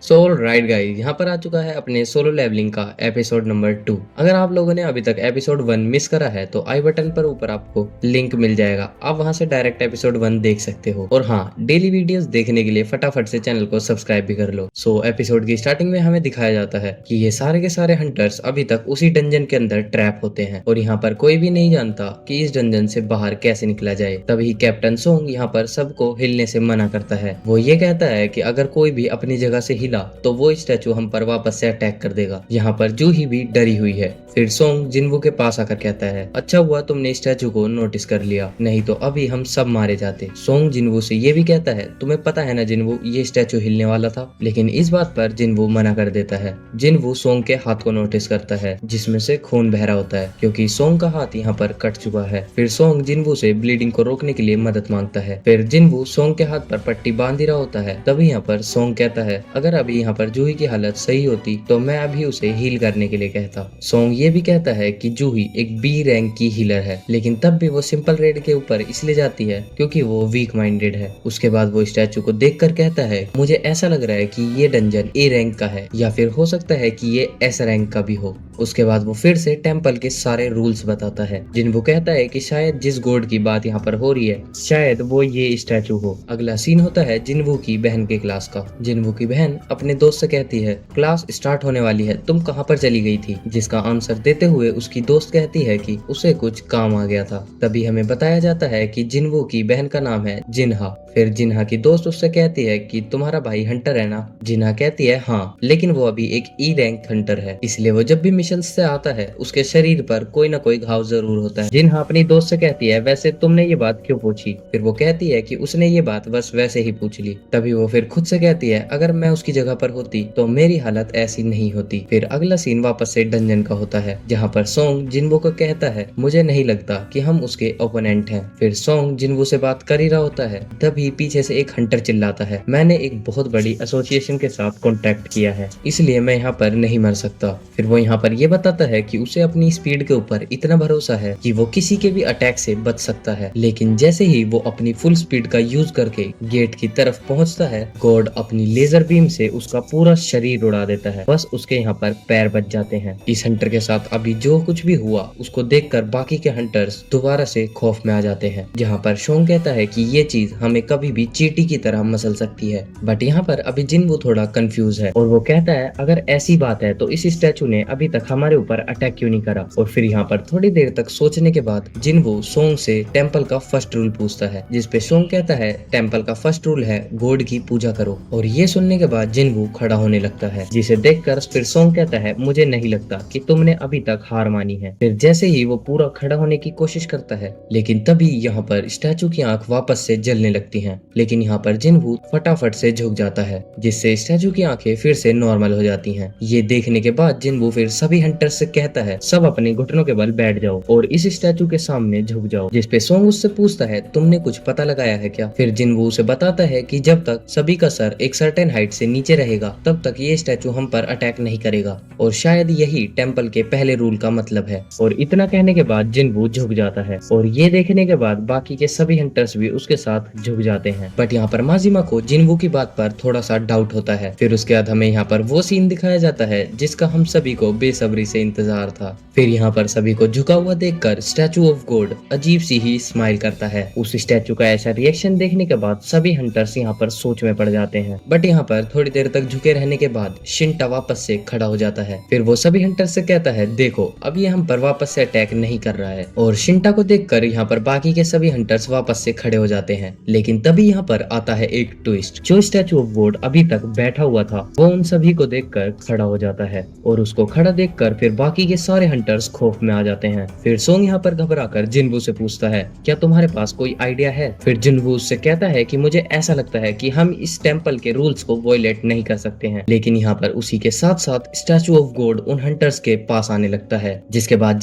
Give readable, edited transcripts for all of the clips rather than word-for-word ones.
Soul right guys, यहाँ पर आ चुका है अपने सोलो लेवलिंग का एपिसोड नंबर 2। अगर आप लोगों ने अभी तक एपिसोड 1 मिस करा है तो आई बटन पर ऊपर आपको लिंक मिल जाएगा, आप वहां से डायरेक्ट एपिसोड 1 देख सकते हो। और हाँ, डेली वीडियोस देखने के लिए फटाफट से चैनल को सब्सक्राइब भी कर लो। सो एपिसोड की स्टार्टिंग में हमें दिखाया जाता है कि ये सारे के सारे हंटर्स अभी तक उसी डंजन के अंदर ट्रैप होते हैं और यहाँ पर कोई भी नहीं जानता कि इस डंजन से बाहर कैसे निकला जाए। तभी कैप्टन सोंग यहाँ पर सबको हिलने से मना करता है। वो ये कहता है कि अगर कोई भी अपनी जगह से हिला तो वो स्टैचू हम पर वापस से अटैक कर देगा। यहाँ पर जूही भी डरी हुई है। फिर सोंग जिन्वू के पास आकर कहता है, अच्छा हुआ तुमने स्टैचू को नोटिस कर लिया, नहीं तो अभी हम सब मारे जाते। सोंग जिन्वू से ये भी कहता है, तुम्हें पता है ना जिन्वू, ये स्टैचू हिलने वाला था। लेकिन इस बात पर जिन्वू मना कर देता है। जिन्वू सोंग के हाथ को नोटिस करता है जिसमें से खून बह रहा होता है क्योंकि सोंग का हाथ यहाँ पर कट चुका है। फिर सोंग जिन्वू से ब्लीडिंग को रोकने के लिए मदद मांगता है। फिर जिन्वू सोंग के हाथ पर पट्टी बांध ही रहा होता है। तभी यहाँ पर सोंग कहता है, अगर अभी यहाँ पर जूही की हालत सही होती तो मैं अभी उसे हील करने के लिए कहता। सोंग ये भी कहता है कि जूही एक बी रैंक की हीलर है, लेकिन तब भी वो सिंपल रेड के ऊपर इसलिए जाती है क्योंकि वो वीक माइंडेड है। उसके बाद वो स्टैचू को देखकर कहता है, मुझे ऐसा लग रहा है कि ये डंजन ए रैंक का है या फिर हो सकता है कि ये एस रैंक का भी हो। उसके बाद वो फिर से टेम्पल के सारे रूल्स बताता है। जिन्वू कहता है कि शायद जिस गॉड की बात यहाँ पर हो रही है शायद वो ये स्टैचू हो। अगला सीन होता है जिन्वू की बहन के क्लास का। जिन्वू की बहन अपने दोस्त से कहती है, क्लास स्टार्ट होने वाली है, तुम कहाँ पर चली गई थी? जिसका आंसर देते हुए उसकी दोस्त कहती है कि उसे कुछ काम आ गया था। तभी हमें बताया जाता है कि जिन्वू की बहन का नाम है जिन्हा। फिर जिन्हा की दोस्त उससे कहती है कि तुम्हारा भाई हंटर है ना? जिन्हा कहती है हाँ, लेकिन वो अभी एक ई रैंक हंटर है, इसलिए वो जब भी मिशन से आता है उसके शरीर पर कोई ना कोई घाव जरूर होता है। जिन्हा अपनी दोस्त से कहती है, वैसे तुमने ये बात क्यों पूछी? फिर वो कहती है कि उसने ये बात बस वैसे ही पूछ ली। तभी वो फिर खुद से कहती है, अगर मैं उसकी जगह पर होती तो मेरी हालत ऐसी नहीं होती। फिर अगला सीन वापस से डंजन का होता है जहाँ पर सोंग जिन्वू को कहता है, मुझे नहीं लगता कि हम उसके ओपोनेंट हैं। फिर सोंग जिन्वू से बात कर ही रहा होता है, तभी पीछे से एक हंटर चिल्लाता है, मैंने एक बहुत बड़ी एसोसिएशन के साथ कॉन्टेक्ट किया है, इसलिए मैं यहाँ पर नहीं मर सकता। फिर वो यहाँ पर ये बताता है कि उसे अपनी स्पीड के ऊपर इतना भरोसा है कि वो किसी के भी अटैक से बच सकता है। लेकिन जैसे ही वो अपनी फुल स्पीड का यूज करके गेट की तरफ पहुंचता है, गॉड अपनी लेजर बीम से उसका पूरा शरीर उड़ा देता है। बस उसके यहाँ पर पैर बच जाते हैं। इस हंटर के साथ अभी जो कुछ भी हुआ उसको देखकर बाकी के हंटर्स दोबारा से खौफ में आ जाते हैं। जहाँ पर सोंग कहता है कि ये चीज हमें कभी भी चींटी की तरह मसल सकती है। बट यहाँ पर अभी जिन्वू थोड़ा कंफ्यूज है और वो कहता है, अगर ऐसी बात है तो इस स्टैचू ने अभी तक हमारे ऊपर अटैक क्यों नहीं करा? और फिर यहाँ पर थोड़ी देर तक सोचने के बाद जिन्वू सोंग से टेम्पल का फर्स्ट रूल पूछता है, जिसपे सोंग कहता है, टेम्पल का फर्स्ट रूल है गॉड की पूजा करो। और ये सुनने के बाद जिन्वू खड़ा होने लगता है, जिसे देखकर फिर सोंग कहता है, मुझे नहीं लगता कि तुमने अभी तक हार मानी है। फिर जैसे ही वो पूरा खड़ा होने की कोशिश करता है, लेकिन तभी यहाँ पर स्टैचू की आंख वापस से जलने लगती हैं। लेकिन यहाँ पर जिन्वू फटाफट से झुक जाता है, जिससे स्टैचू की आंखें फिर से नॉर्मल हो जाती हैं। ये देखने के बाद जिन्वू फिर सभी हंटर्स से कहता है, सब अपने घुटनों के बल बैठ जाओ और इस स्टैचू के सामने झुक जाओ। जिसपे सोंग उससे पूछता है, तुमने कुछ पता लगाया है क्या? फिर जिन्वू उसे बताता है कि जब तक सभी का सर एक सर्टेन हाइट से नीचे रहेगा तब तक ये स्टैचू हम पर अटैक नहीं करेगा, और शायद यही टेम्पल के पहले रूल का मतलब है। और इतना कहने के बाद जिन्वू झुक जाता है और ये देखने के बाद बाकी के सभी हंटर्स भी उसके साथ झुक जाते हैं। बट यहाँ पर माजिमा को जिन्वू की बात पर थोड़ा सा डाउट होता है। फिर उसके बाद हमें यहाँ पर वो सीन दिखाया जाता है जिसका हम सभी को बेसब्री से इंतजार था। फिर यहाँ पर सभी को झुका हुआ देखकर स्टैचू ऑफ गॉड अजीब सी ही स्माइल करता है। उस स्टैचू का ऐसा रिएक्शन देखने के बाद सभी हंटर्स यहाँ पर सोच में पड़ जाते हैं। बट यहाँ पर थोड़ी देर तक झुके रहने के बाद शिंटा वापस से खड़ा हो जाता है। फिर वो सभी हंटर्स से कहता है, देखो अब ये हम पर वापस से अटैक नहीं कर रहा है। और शिंटा को देखकर यहाँ पर बाकी के सभी हंटर्स वापस से खड़े हो जाते हैं। लेकिन तभी यहाँ पर आता है एक ट्विस्ट। जो स्टैचू ऑफ गॉड अभी तक बैठा हुआ था वो उन सभी को देखकर खड़ा हो जाता है, और उसको खड़ा देखकर फिर बाकी के सारे हंटर्स खौफ में आ जाते हैं। फिर सोंग यहाँ पर घबराकर जिन्वू से पूछता है, क्या तुम्हारे पास कोई आइडिया है? फिर जिन्वू उससे कहता है कि मुझे ऐसा लगता है कि हम इस टेम्पल के रूल्स को वॉयलेट नहीं कर सकते हैं। लेकिन यहाँ पर उसी के साथ साथ स्टैचू ऑफ गॉड उन हंटर्स के पास आने लगता है। जिसके बाद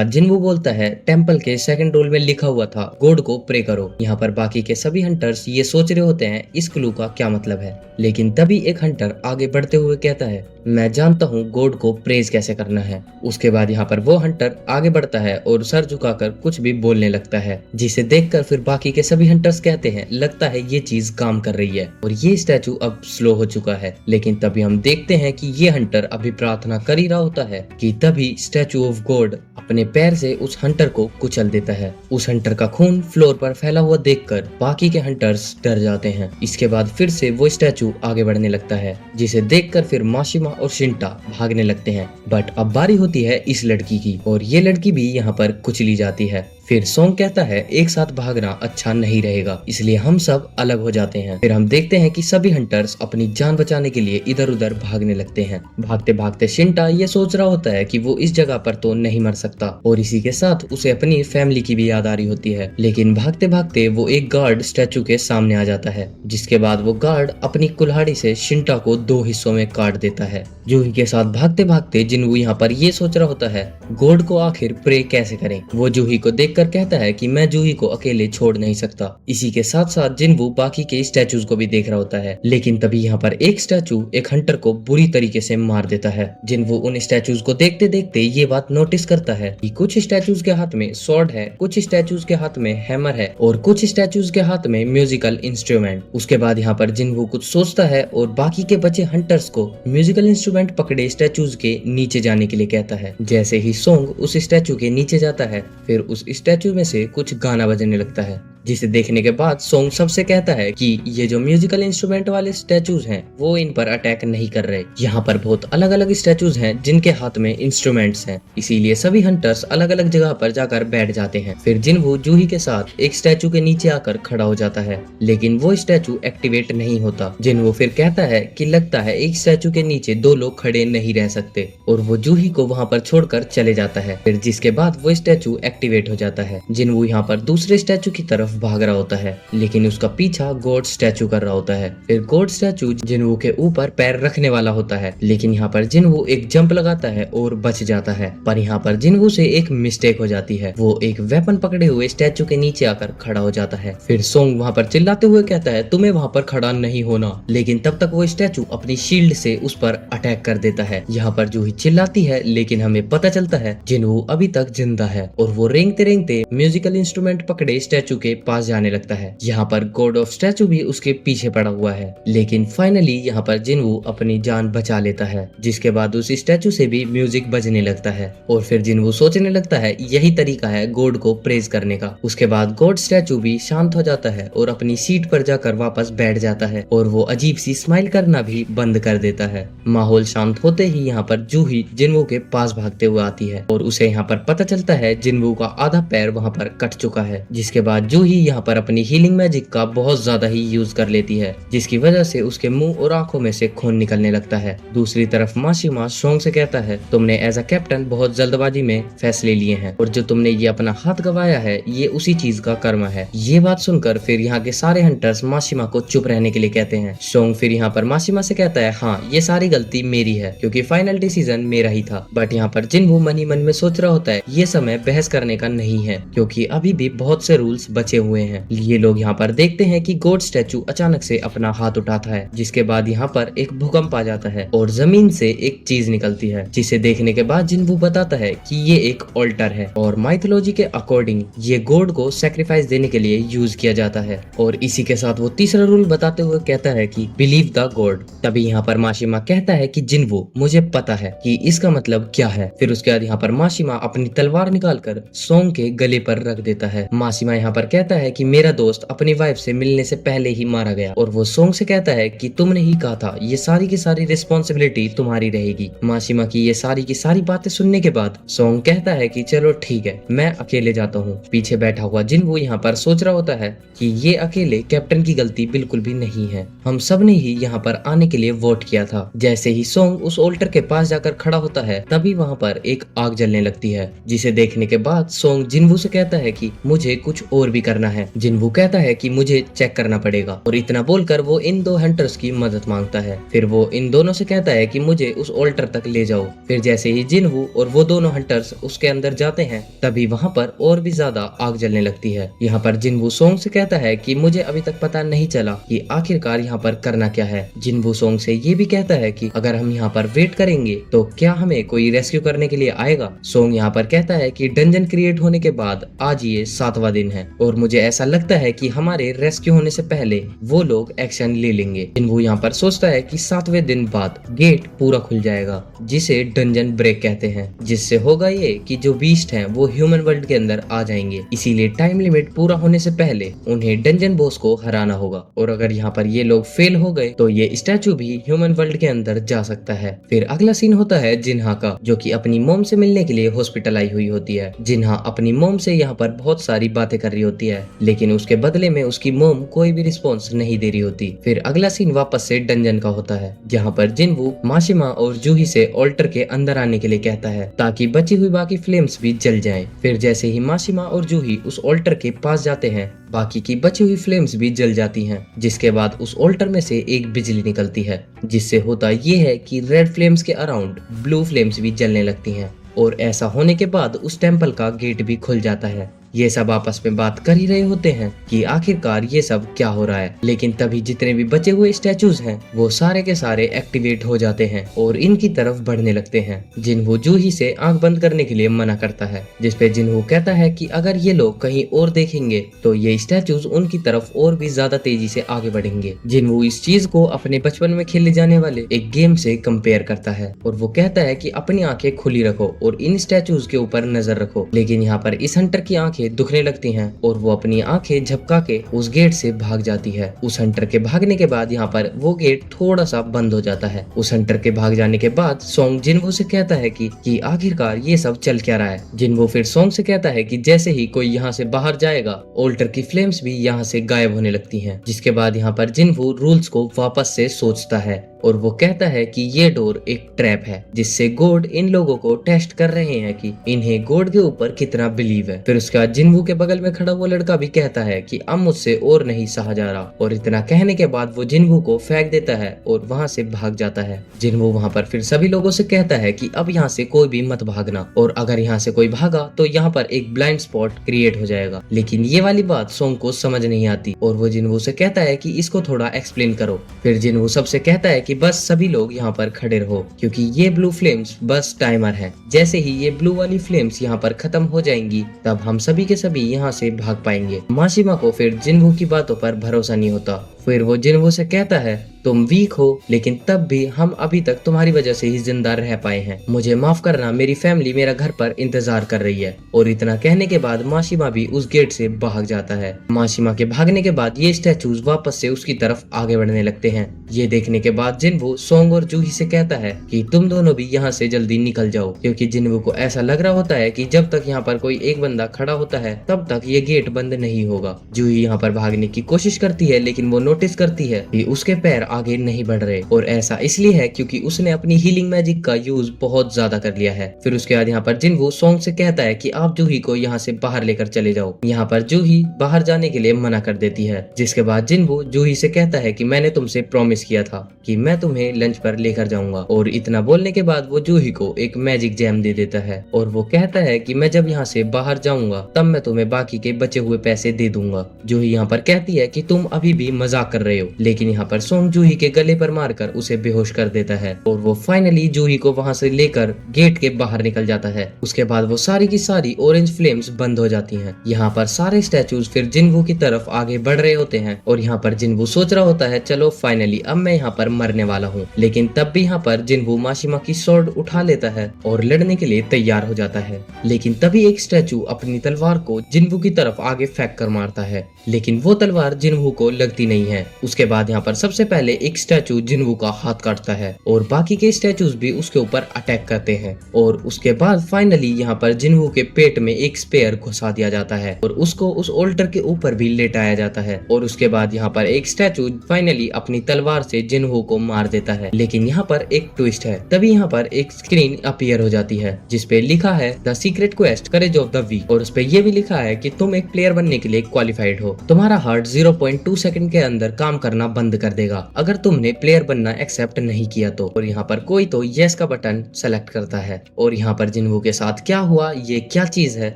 जिन्वू बोलता है, टेम्पल के सेकंड रूल में लिखा हुआ था गॉड को प्रे करो। यहाँ पर बाकी के सभी हंटर्स ये सोच रहे होते हैं इस क्लू का क्या मतलब है। लेकिन तभी एक हंटर आगे बढ़ते हुए कहता है, मैं जानता हूँ गॉड को प्रेज कैसे करना है। उसके बाद यहाँ पर वो हंटर आगे बढ़ता है और सर झुकाकर कुछ भी बोलने लगता है, जिसे देखकर फिर बाकी के सभी हंटर्स कहते हैं लगता है ये चीज काम कर रही है और ये स्टैचू अब स्लो हो चुका है। लेकिन तभी हम देखते हैं कि ये हंटर अभी प्रार्थना कर ही रहा होता है कि तभी स्टैचू ऑफ गॉड अपने पैर से उस हंटर को कुचल देता है। उस हंटर का खून फ्लोर पर फैला हुआ देखकर बाकी के हंटर्स डर जाते हैं। इसके बाद फिर से वो स्टैचू आगे बढ़ने लगता है, जिसे देखकर फिर माशिमा और शिंटा भागने लगते हैं। बट अब बारी होती है इस लड़की की और ये लड़की भी यहाँ पर कुचली जाती है। फिर सोंग कहता है एक साथ भागना अच्छा नहीं रहेगा, इसलिए हम सब अलग हो जाते हैं। फिर हम देखते हैं कि सभी हंटर्स अपनी जान बचाने के लिए इधर उधर भागने लगते हैं। भागते भागते शिंटा ये सोच रहा होता है कि वो इस जगह पर तो नहीं मर सकता और इसी के साथ उसे अपनी फैमिली की भी याद आ रही होती है। लेकिन भागते भागते वो एक गार्ड स्टैचू के सामने आ जाता है, जिसके बाद वो गार्ड अपनी कुल्हाड़ी से शिंटा को 2 हिस्सों में काट देता है। जूही के साथ भागते भागते जिनवू यहाँ पर ये सोच रहा होता है गॉड को आखिर प्रे कैसे करें। वो जूही को देखकर कहता है कि मैं जूही को अकेले छोड़ नहीं सकता। इसी के साथ साथ जिनवू बाकी के स्टैचूज को भी देख रहा होता है। लेकिन तभी यहाँ पर एक स्टैचू एक हंटर को बुरी तरीके से मार देता है। जिनवू उन स्टैचूज को देखते देखते ये बात नोटिस करता है कि कुछ स्टैचूज के हाथ में स्वॉर्ड है, कुछ स्टैचूज के हाथ में हैमर है और कुछ स्टैचूज के हाथ में म्यूजिकल इंस्ट्रूमेंट। उसके बाद यहाँ पर जिनवू कुछ सोचता है और बाकी के बचे हंटर्स को म्यूजिकल इंस्ट्रूमेंट पकड़े स्टैचूज के नीचे जाने के लिए कहता है। जैसे ही सोंग उस स्टैचू के नीचे जाता है, फिर उस स्टैचू में से कुछ गाना बजने लगता है, जिसे देखने के बाद सोंग सबसे कहता है कि ये जो म्यूजिकल इंस्ट्रूमेंट वाले स्टैचूज हैं वो इन पर अटैक नहीं कर रहे। यहाँ पर बहुत अलग अलग स्टैचूज हैं जिनके हाथ में इंस्ट्रूमेंट्स हैं, इसीलिए सभी हंटर्स अलग अलग जगह पर जाकर बैठ जाते हैं। फिर जिनवू जूही के साथ एक स्टैचू के नीचे आकर खड़ा हो जाता है, लेकिन वो स्टैचू एक्टिवेट नहीं होता। जिनवू फिर कहता है कि लगता है एक स्टैचू के नीचे 2 लोग खड़े नहीं रह सकते और वो जूही को वहाँ पर छोड़कर चले जाता है। फिर जिसके बाद वो स्टैचू एक्टिवेट हो जाता है। जिनवू यहाँ पर दूसरे स्टैचू की तरफ भाग रहा होता है, लेकिन उसका पीछा गॉड स्टैचू कर रहा होता है। फिर गॉड स्टैचू जिनवू के ऊपर पैर रखने वाला होता है, लेकिन यहाँ पर जिनवू एक जंप लगाता है और बच जाता है। पर यहाँ पर जिनवू से एक मिस्टेक हो जाती है, वो एक वेपन पकड़े हुए स्टैचू के नीचे आकर खड़ा हो जाता है। फिर सोंग वहाँ पर चिल्लाते हुए कहता है तुम्हें वहाँ पर खड़ा नहीं होना, लेकिन तब तक वो स्टैचू अपनी शील्ड से उस पर अटैक कर देता है। यहाँ पर जूही चिल्लाती है, लेकिन हमें पता चलता है जिनवू अभी तक जिंदा है और वो रेंगते रेंगते म्यूजिकल इंस्ट्रूमेंट पकड़े स्टैचू के पास जाने लगता है। यहाँ पर गॉड ऑफ स्टैचू भी उसके पीछे पड़ा हुआ है, लेकिन फाइनली यहाँ पर जिनवू अपनी जान बचा लेता है, जिसके बाद उस स्टैचू से भी म्यूजिक बजने लगता है और फिर जिनवू सोचने लगता है यही तरीका है गॉड को प्रेज करने का। उसके बाद गॉड स्टैचू भी शांत हो जाता है और अपनी सीट पर जाकर वापस बैठ जाता है और वो अजीब सी स्माइल करना भी बंद कर देता है। माहौल शांत होते ही यहाँ पर जूही जिनवू के पास भागते हुए आती है और उसे यहाँ पर पता चलता है जिनवू का आधा पैर वहाँ पर कट चुका है। जिसके बाद जूही यहाँ पर अपनी हीलिंग मैजिक का बहुत ज्यादा ही यूज कर लेती है, जिसकी वजह से उसके मुंह और आंखों में से खून निकलने लगता है। दूसरी तरफ माशिमा सोंग से कहता है तुमने एज अ कैप्टन बहुत जल्दबाजी में फैसले लिए हैं और जो तुमने ये अपना हाथ गवाया है ये उसी चीज का कर्म है। ये बात सुनकर फिर यहाँ के सारे हंटर्स माशिमा को चुप रहने के लिए कहते हैं। सोंग फिर यहाँ पर माशिमा से कहता है हाँ ये सारी गलती मेरी है क्योंकि फाइनल डिसीजन मेरा ही था। बट यहाँ पर जिनवू मन ही मन में सोच रहा होता है ये समय बहस करने का नहीं है क्योंकि अभी भी बहुत से रूल्स बचे हुए हैं। ये लोग यहाँ पर देखते हैं कि गॉड स्टैचू अचानक से अपना हाथ उठाता है, जिसके बाद यहाँ पर एक भूकंप आ जाता है और जमीन से एक चीज निकलती है, जिसे देखने के बाद जिनवू बताता है कि ये एक ऑल्टर है और माइथोलॉजी के अकॉर्डिंग ये गॉड को सैक्रिफाइस देने के लिए यूज किया जाता है। और इसी के साथ वो तीसरा रूल बताते हुए कहता है कि बिलीव द गॉड। तभी यहाँ पर माशिमा कहता है कि जिनवू मुझे पता है कि इसका मतलब क्या है। फिर उसके बाद यहाँ पर माशिमा अपनी तलवार निकालकर सोंग के गले पर रख देता है। माशिमा यहाँ पर कहता है कि मेरा दोस्त अपनी वाइफ से मिलने से पहले ही मारा गया और वो सोंग से कहता है कि तुमने ही कहा था ये सारी की सारी रिस्पॉन्सिबिलिटी तुम्हारी रहेगी। माशिमा की ये सारी की सारी बातें सुनने के बाद सोंग कहता है कि चलो ठीक है मैं अकेले जाता हूँ। पीछे बैठा हुआ जिनवू यहाँ पर सोच रहा होता है कि ये अकेले कैप्टन की गलती बिल्कुल भी नहीं है, हम सब ने ही यहाँ पर आने के लिए वोट किया था। जैसे ही सोंग उस ऑल्टर के पास जाकर खड़ा होता है तभी वहाँ पर एक आग जलने लगती है, जिसे देखने के बाद सोंग जिनवू से कहता है कि मुझे कुछ और भी करना करना है। जिनवू कहता है कि मुझे चेक करना पड़ेगा और इतना बोलकर वो इन दो हंटर्स की मदद मांगता है। फिर वो इन दोनों से कहता है कि मुझे उस ऑल्टर तक ले जाओ। फिर जैसे ही जिनवू और वो दोनों हंटर्स उसके अंदर जाते हैं तभी वहाँ पर और भी ज्यादा आग जलने लगती है। यहाँ पर जिनवू सोंग से कहता है कि मुझे अभी तक पता नहीं चला कि आखिरकार यहाँ पर करना क्या है। जिनवू सोंग से ये भी कहता है कि अगर हम यहाँ पर वेट करेंगे तो क्या हमें कोई रेस्क्यू करने के लिए आएगा। सोंग यहाँ पर कहता है कि डंजन क्रिएट होने के बाद आज ये 7वां दिन है और मुझे ऐसा लगता है कि हमारे रेस्क्यू होने से पहले वो लोग एक्शन ले लेंगे। जिनवू यहाँ पर सोचता है कि 7वें दिन बाद गेट पूरा खुल जाएगा जिसे डंजन ब्रेक कहते हैं, जिससे होगा ये कि जो बीस्ट हैं वो ह्यूमन वर्ल्ड के अंदर आ जाएंगे। इसीलिए टाइम लिमिट पूरा होने से पहले उन्हें डंजन बॉस को हराना होगा और अगर यहाँ पर ये लोग फेल हो गए तो ये स्टैचू भी ह्यूमन वर्ल्ड के अंदर जा सकता है। फिर अगला सीन होता है जिन्हा का, जो कि अपनी मॉम से मिलने के लिए हॉस्पिटल आई हुई होती है। जिन्हा अपनी मॉम से यहाँ पर बहुत सारी बातें कर रही होती है लेकिन उसके बदले में उसकी मॉम कोई भी रिस्पॉन्स नहीं दे रही होती। फिर अगला सीन वापस से डंजन का होता है जहाँ पर जिनवू माशिमा और जूही से ऑल्टर के अंदर आने के लिए कहता है ताकि बची हुई बाकी फ्लेम्स भी जल जाएं। फिर जैसे ही माशिमा और जूही उस ऑल्टर के पास जाते हैं बाकी की बची हुई फ्लेम्स भी जल जाती हैं, जिसके बाद उस ऑल्टर में से एक बिजली निकलती है जिससे होता ये है कि रेड फ्लेम्स के अराउंड ब्लू फ्लेम्स भी जलने लगती हैं और ऐसा होने के बाद उस टेम्पल का गेट भी खुल जाता है। ये सब आपस में बात कर ही रहे होते हैं कि आखिरकार ये सब क्या हो रहा है, लेकिन तभी जितने भी बचे हुए स्टैचूज हैं वो सारे के सारे एक्टिवेट हो जाते हैं और इनकी तरफ बढ़ने लगते हैं। जिनवू जूही से आंख बंद करने के लिए मना करता है, जिसपे जिनवू कहता है कि अगर ये लोग कहीं और देखेंगे तो ये स्टैचूज उनकी तरफ और भी ज्यादा तेजी से आगे बढ़ेंगे। जिनवू इस चीज को अपने बचपन में खेले जाने वाले एक गेम से कंपेयर करता है और वो कहता है कि अपनी आंखें खुली रखो और इन स्टैचूज के ऊपर नजर रखो। लेकिन यहाँ पर इस हंटर की आंखें दुखने लगती हैं और वो अपनी आंखें झपका के उस गेट से भाग जाती है। उस हंटर के भागने के बाद यहाँ पर वो गेट थोड़ा सा बंद हो जाता है। उस हंटर के भाग जाने के बाद सोंग जिनवू से कहता है कि आखिरकार ये सब चल क्या रहा है। जिनवू फिर सोंग से कहता है कि जैसे ही कोई यहाँ से बाहर जाएगा ऑल्टर की फ्लेम्स भी यहाँ से गायब होने लगती हैं। जिसके बाद यहाँ पर जिनवू रूल्स को वापस से सोचता है और वो कहता है कि ये डोर एक ट्रैप है जिससे गॉड इन लोगों को टेस्ट कर रहे हैं कि इन्हें गॉड के ऊपर कितना बिलीव है। फिर उसके बाद जिनवू के बगल में खड़ा वो लड़का भी कहता है कि अब मुझसे और नहीं सहा जा रहा और इतना कहने के बाद वो जिनवू को फेंक देता है और वहाँ से भाग जाता है। जिनवू वहाँ पर फिर सभी लोगों से कहता है कि अब यहाँ से कोई भी मत भागना और अगर यहाँ से कोई भागा तो यहाँ पर एक ब्लाइंड स्पॉट क्रिएट हो जाएगा। लेकिन ये वाली बात सोंग को समझ नहीं आती और वो जिनवू से कहता है कि इसको थोड़ा एक्सप्लेन करो। फिर जिनवू सबसे कहता है कि बस सभी लोग यहाँ पर खड़े रहो क्योंकि ये ब्लू फ्लेम्स बस टाइमर है। जैसे ही ये ब्लू वाली फ्लेम्स यहाँ पर खत्म हो जाएंगी तब हम सभी के सभी यहाँ से भाग पाएंगे। माशिमा को फिर जिनवू की बातों पर भरोसा नहीं होता। फिर वो जिनवू से कहता है तुम वीक हो लेकिन तब भी हम अभी तक तुम्हारी वजह से ही जिंदा रह पाए हैं, मुझे माफ करना, मेरी फैमिली मेरा घर पर इंतजार कर रही है। और इतना कहने के बाद माशिमा भी उस गेट से भाग जाता है। माशिमा के भागने के बाद ये स्टैचूज वापस से उसकी तरफ आगे बढ़ने लगते हैं। ये देखने के बाद जिनवू सोंग और जूही से कहता है कि तुम दोनों भी यहाँ से जल्दी निकल जाओ क्योंकि जिनवू को ऐसा लग रहा होता है कि जब तक यहाँ पर कोई एक बंदा खड़ा होता है तब तक ये गेट बंद नहीं होगा। जूही यहाँ पर भागने की कोशिश करती है लेकिन वो नोटिस करती है कि उसके पैर आगे नहीं बढ़ रहे और ऐसा इसलिए है क्योंकि उसने अपनी हीलिंग मैजिक का यूज बहुत ज्यादा कर लिया है। फिर उसके बाद यहाँ पर जिनवू सोंग से कहता है कि आप जूही को यहाँ से बाहर लेकर चले जाओ। यहाँ पर जूही बाहर जाने के लिए मना कर देती है, जिसके बाद जिनवू जूही से कहता है कि मैंने तुमसे प्रॉमिस किया था कि मैं तुम्हें लंच पर लेकर जाऊंगा। और इतना बोलने के बाद वो जूही को एक मैजिक जैम दे देता है और वो कहता है कि मैं जब यहाँ से बाहर जाऊंगा तब मैं तुम्हें बाकी के बचे हुए पैसे दे दूंगा। जूही यहाँ पर कहती है कि तुम अभी भी मजाक कर रहे हो, लेकिन यहाँ पर सोंग जूही के गले पर मारकर उसे बेहोश कर देता है और वो फाइनली जूही को वहाँ से लेकर गेट के बाहर निकल जाता है। उसके बाद वो सारी की सारी ऑरेंज फ्लेम्स बंद हो जाती हैं। यहाँ पर सारे स्टैचूज फिर जिनवू की तरफ आगे बढ़ रहे होते हैं और यहाँ पर जिनवू सोच रहा होता है चलो फाइनली अब मैं यहाँ पर मरने वाला हूँ। लेकिन तब भी यहाँ पर जिनवू माशिमा की स्वॉर्ड उठा लेता है और लड़ने के लिए तैयार हो जाता है। लेकिन तभी एक स्टैचू अपनी तलवार को जिनवू की तरफ आगे फेंक कर मारता है, लेकिन वो तलवार जिनवू को लगती नहीं है हैं। उसके बाद यहाँ पर सबसे पहले एक स्टैचू जिन्वू का हाथ काटता है और बाकी के स्टैचूज भी उसके ऊपर अटैक करते हैं और उसके बाद फाइनली यहाँ पर जिन्वू के पेट में एक स्पेयर घुसा दिया जाता है और उसको उस ऑल्टर के ऊपर भी लेटाया जाता है और उसके बाद यहाँ पर एक स्टैचू फाइनली अपनी तलवार से जिन्वू को मार देता है। लेकिन यहाँ पर एक ट्विस्ट है, तभी यहाँ पर एक स्क्रीन अपीयर हो जाती है जिसपे लिखा है the secret quest courage of the week और उसपे ये भी लिखा है कि तुम एक प्लेयर बनने के लिए क्वालिफाइड हो। तुम्हारा हार्ट 0.2 सेकंड के अंदर काम करना बंद कर देगा अगर तुमने प्लेयर बनना एक्सेप्ट नहीं किया तो। और यहाँ पर कोई तो यस का बटन सेलेक्ट करता है और यहाँ पर जिन्वू के साथ क्या हुआ, ये क्या चीज है,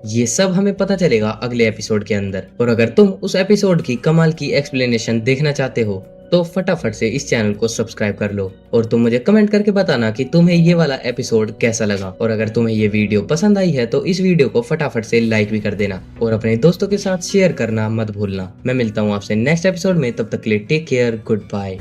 ये सब हमें पता चलेगा अगले एपिसोड के अंदर। और अगर तुम उस एपिसोड की कमाल की एक्सप्लेनेशन देखना चाहते हो तो फटाफट से इस चैनल को सब्सक्राइब कर लो और तुम मुझे कमेंट करके बताना कि तुम्हें ये वाला एपिसोड कैसा लगा। और अगर तुम्हें ये वीडियो पसंद आई है तो इस वीडियो को फटाफट से लाइक भी कर देना और अपने दोस्तों के साथ शेयर करना मत भूलना। मैं मिलता हूँ आपसे नेक्स्ट एपिसोड में, तब तक के लिए टेक केयर, गुड बाय।